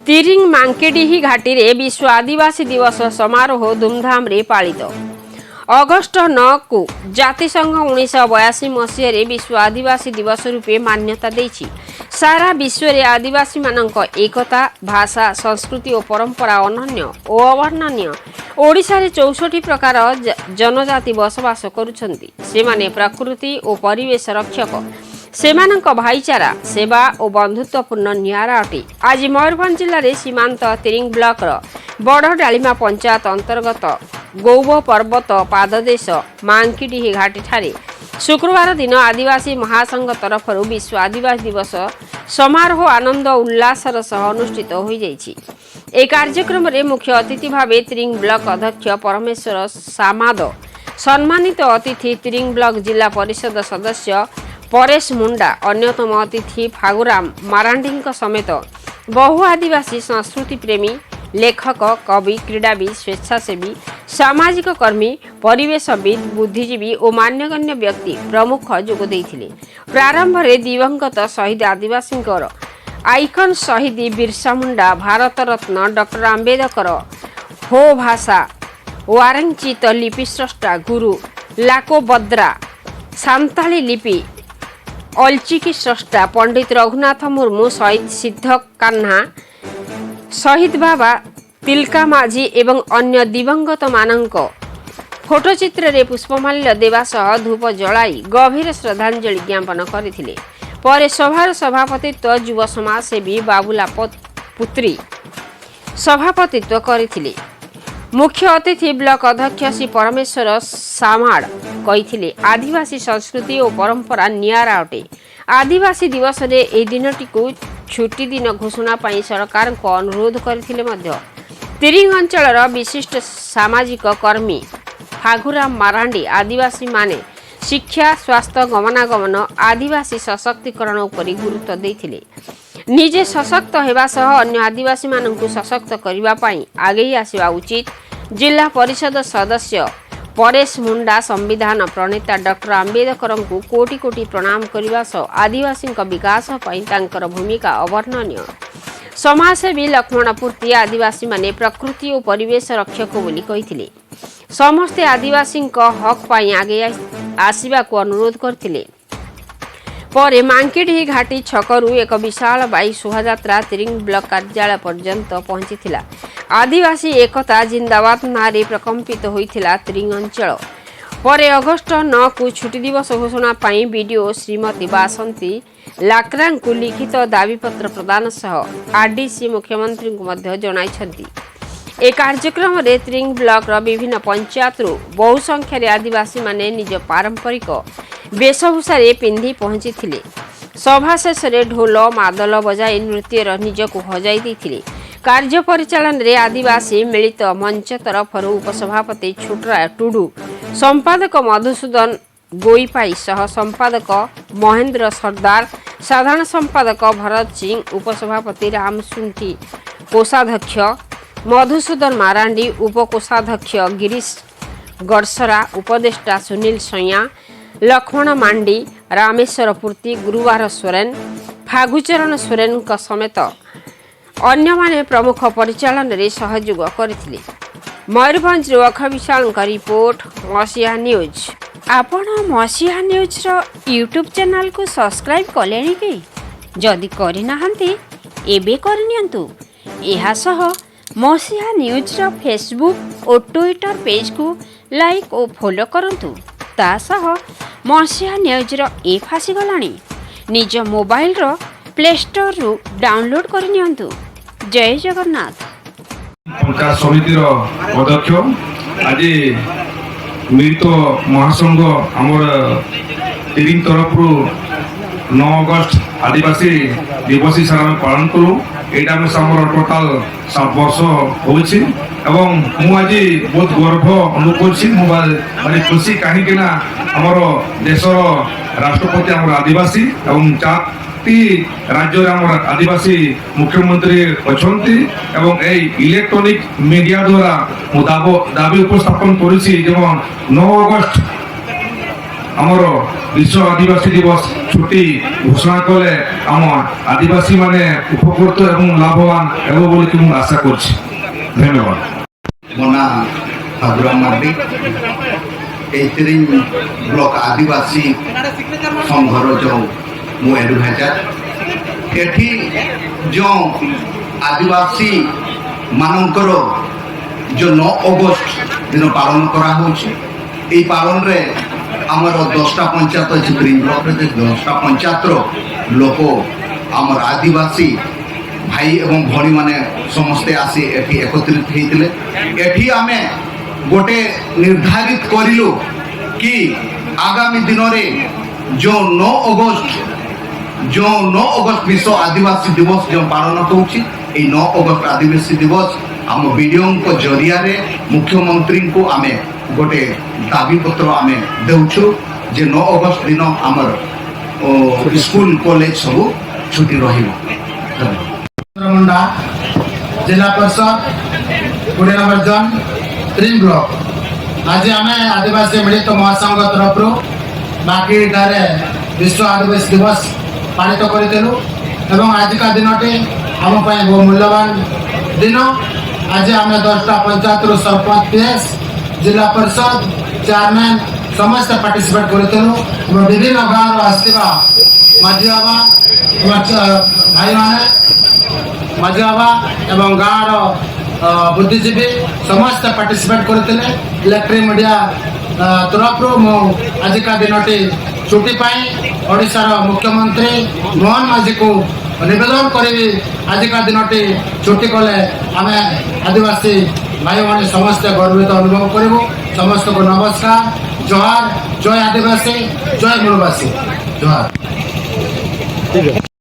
तिरिंग मांकेडिही घाटी रे विश्व आदिवासी दिवस समारोह धूमधाम रे पालित। अगस्ट 9 को जातिसंघ 1982 मसीह विश्व आदिवासी दिवस रूपे मान्यता देछि। सारा विश्व रे आदिवासी मानक एकता भाषा संस्कृति और परंपरा अनन्य और अवर्णनीय। ओडिशा रे 64 प्रकार जनजाति बसवास करुछन्ति। सेमाने प्रकृति और परिवेश रक्षक। सेमानक भाईचारा सेवा और बंधुत्वपूर्ण नियारा अटे। आज मयूरभंज जिले में सीमांत तिरिंग ब्लॉक बड़ डालिमा पंचायत अंतर्गत गौब पर्वत पाददेश मांकीडीही घाटी ठारे शुक्रवार दिन आदिवासी महासंघ तरफ विश्व आदिवासी दिवस समारोह आनंद उल्लासर सह अनुष्ठित हो जाइछि। ए कार्यक्रम रे मुख्य अतिथि भावे तिरिंग ब्लॉक अध्यक्ष परमेश्वर सामाद, सम्मानित अतिथि तिरिंग ब्लॉक जिला परिषद सदस्य परेश मुंडा, अन्यतम अतिथि फागुराम मारांडी समेत बहु आदिवासी संस्कृति प्रेमी लेखक कवि क्रीड़ाविद स्वेच्छासेवी सामाजिक कर्मी परिवेशविद बुद्धिजीवी और मान्यगण्य व्यक्ति प्रमुख जोग देइथिले। प्रारंभ में दिवंगत शहीद आदिवासी आइकन शहीद बिरसा मुंडा, भारत रत्न डॉक्टर आंबेडकर, हो भाषा वारंगचित लिपि स्रष्टा गुरु लाको बद्रा, सांताली लिपि अलचिकी स्रष्टा पंडित रघुनाथ मुर्मू, शहीद सिद्ध कान्हा, शहीद बाबा तिलका माझी एवं अन्य दिवंगत मानक फोटोचित्र रे पुष्पमाल्य देवा सह धूप जलाई गभीर श्रद्धांजलि ज्ञापन करथिले। पर सभार सभापतित्व युव समाजसेवी बाबुला पुत्री सभापतित्व करथिले। मुख्य अतिथि ब्लॉक अध्यक्ष श्री परमेश्वर सामाड़ कहिथिले आदिवासी संस्कृति और परंपरा नियारा अटे। आदिवासी दिवस रे ए दिनटी को छुट्टी दिन घोषणा पाई सरकार को अनुरोध करथिले मध्य तिरिंग अंचल विशिष्ट सामाजिक कर्मी फागुराम मारांडी आदिवासी माने शिक्षा स्वास्थ्य गमनागमन आदिवासी सशक्तिकरण उपर गुरुत्व देथिले। निजे सशक्त हेबा सह अन्य आदिवासी माननकु सशक्त करिबा पाई आगे आसीबा उचित। जिला परिषद सदस्य परेश मुंडा संविधान प्रणेता डॉक्टर आंबेडकर को कोटि कोटि प्रणाम करने सह आदिवासी विकास पाई तांकर भूमिका अवर्णनीय। समाजसेवी लक्ष्मण पूर्ति आदिवासी माने प्रकृति और परिवेश रक्षक बोली कहिथिले। समस्ते आदिवासी हक पाई आगे आसीबा को अनुरोध करथिले। पर मांकेडिही घाटी छकरू एक विशाल बाई शोभायात्रा तिरिंग ब्लॉक कार्यालय पर्यंत पहुंची। आदिवासी एकता जिंदाबाद नारे प्रकंपित होइथिला तिरिंग अंचल। पर अगस्ट 9 को छुट्टी दिवस घोषणा पाई वीडियो श्रीमती बासंती लाकरांग को लिखित दाबीपत्र प्रदान सह आरडीसी मुख्यमंत्री को मध्य जणाइछंती। ए कार्यक्रम रे तिरिंग ब्लॉक विभिन्न पंचायत बहु संख्यार आदिवासी माने निज पारंपरिक वेशभूषा पिंधि पहुंची थिले। सभा शेष ढोल मादल बजाई नृत्यर निजक हजाई देथिले। कार्य परिचालन रे आदिवासी मिलित मंच तरफ उपसभापति छुटरा टुडू, संपादक मधुसूदन गोईपाई सह संपादक महेंद्र सरदार, साधारण संपादक भरत सिंह, उपसभापति राम सुंठी, कोषाध्यक्ष मधुसूदन मारांडी, उपकोषाध्यक्ष गिरीश गड़सरा, उपदेष्टा सुनील सैया, लक्ष्मण मांडी, रामेश्वर पूर्ति, गुरुवार सोरेन, फागुचरण सोरेन समेत अन्य माने प्रमुख परिचालन रे सहयोग करथिले। मयूरभंज अख विशाल रिपोर्ट मसीहा न्यूज। आपण मसीहा न्यूज रो यूट्यूब चैनल को सब्सक्राइब कलेनी कि जदि करि नाहंती एबे करनियंतु। एहा सह मसीहा न्यूज रो फेसबुक और ट्विटर पेज को लाइक और फॉलो करंतु। ता सह मसीहा न्यूज रो ऐप आसी गलानी। निज मोबाइल रो प्ले स्टोर रु डाउनलोड करनियंतु। जय जगन्नाथ। पंचायत समितिर अध्यक्ष आज मिलित महासंघ आमर तिरिंग तरफ 9 अगस्त आदिवासी दिवस हिसाब से पालन करूँ। यहाँ आम टोटाल 7 वर्ष होछि एवं मुझे बहुत गर्व अनुभव कर खुशी कहीं आमर देशर राष्ट्रपति आम आदिवासी एवं जाति राज्य आम आदिवासी मुख्यमंत्री अच्छी एवं इलेक्ट्रॉनिक मीडिया द्वारा दाबी उपस्थापन कर 9 अगस्त আমার বিশ্ব আদিবাসী দিবস ছুটি ঘোষণা কলে আমার আদিবাসী মানে উপকৃত এবং লাভবান ହେବ ବୋଲି ମୁଁ আশা করছি। ধন্যবাদ। ମୋ ନାଁ ହାବୁରାମ ମାର୍ଡି। এই তিরিং ব্লক আদিবাসী সংঘর যে ମୁଁ ଏଡଭାଇଜର ଏଠି ଯେଉଁ ଆଦିବାସୀ ମାନଙ୍କର যে 9 ଅଗଷ୍ଟ ଦିନ ପାଳନ କରାହେଉଛି এই ପାଳନରେ ଆମର 10ଟା ପଞ୍ଚାୟତ ଅଛି ତିରିଂ ବ୍ଲକରେ 10ଟା ପଞ୍ଚାୟତର ଲୋକ ଆମର ଆଦିବାସୀ ଭାଇ ଏବଂ ଭଉଣୀମାନେ ସମସ୍ତେ ଆସି ଏଠି ଏକତ୍ରିତ ହେଇଥିଲେ। ଏଠି ଆମେ ଗୋଟେ ନିର୍ଦ୍ଧାରିତ କରିଲୁ କି ଆଗାମୀ ଦିନରେ ଯେଉଁ 9 ଅଗଷ୍ଟ ବିଶ୍ୱ ଆଦିବାସୀ ଦିବସ ଯେଉଁ ପାଳନ ହେଉଛି এই 9 ଅଗଷ୍ଟ ଆଦିବାସୀ ଦିବସ ଆମ ବିଡିଓଙ୍କ ଜରିଆରେ ମୁଖ୍ୟମନ୍ତ୍ରୀଙ୍କୁ ଆମେ ଗୋଟେ ଦାବିପତ୍ର ଆମେ ଦେଉଛୁ ଯେ 9 ଅଗଷ୍ଟ ଦିନ ଆମର ସ୍କୁଲ କଲେଜ ସବୁ ଛୁଟି ରହିବ। मुंडा जिला परिषद 20 नंबर जोन त्रिम ब्लॉक आज आम आदिवासी मिलित महासंघ तरफ बाकी विश्व आदिवासी दिवस पालित करूँ एवं आज का दिन आम बहुत मूल्यवान दिन। आज आम 10टा पंचायत सरपंच पीएस जिला परिषद चेयरमैन समस्त पार्टिसिपेट करूँ। विभिन्न गाँव आसवा माझी बाबा भाई मैंने माझी बाबा एवं गाँव बुद्धिजीवी समस्त पार्टिसिपेट करते। इलेक्ट्रिक मीडिया तरफ आज का दिन छुट्टी पाई ओडिशार मुख्यमंत्री मोहन माझी को निवेदन करी आज का दिन छुट्टी कले आम आदिवासी भाई मैंने समस्त गर्वित अनुभव करूँ। समस्त को नमस्कार, जोहार, जय आदिवासी, जय मूलवासी, जोहार।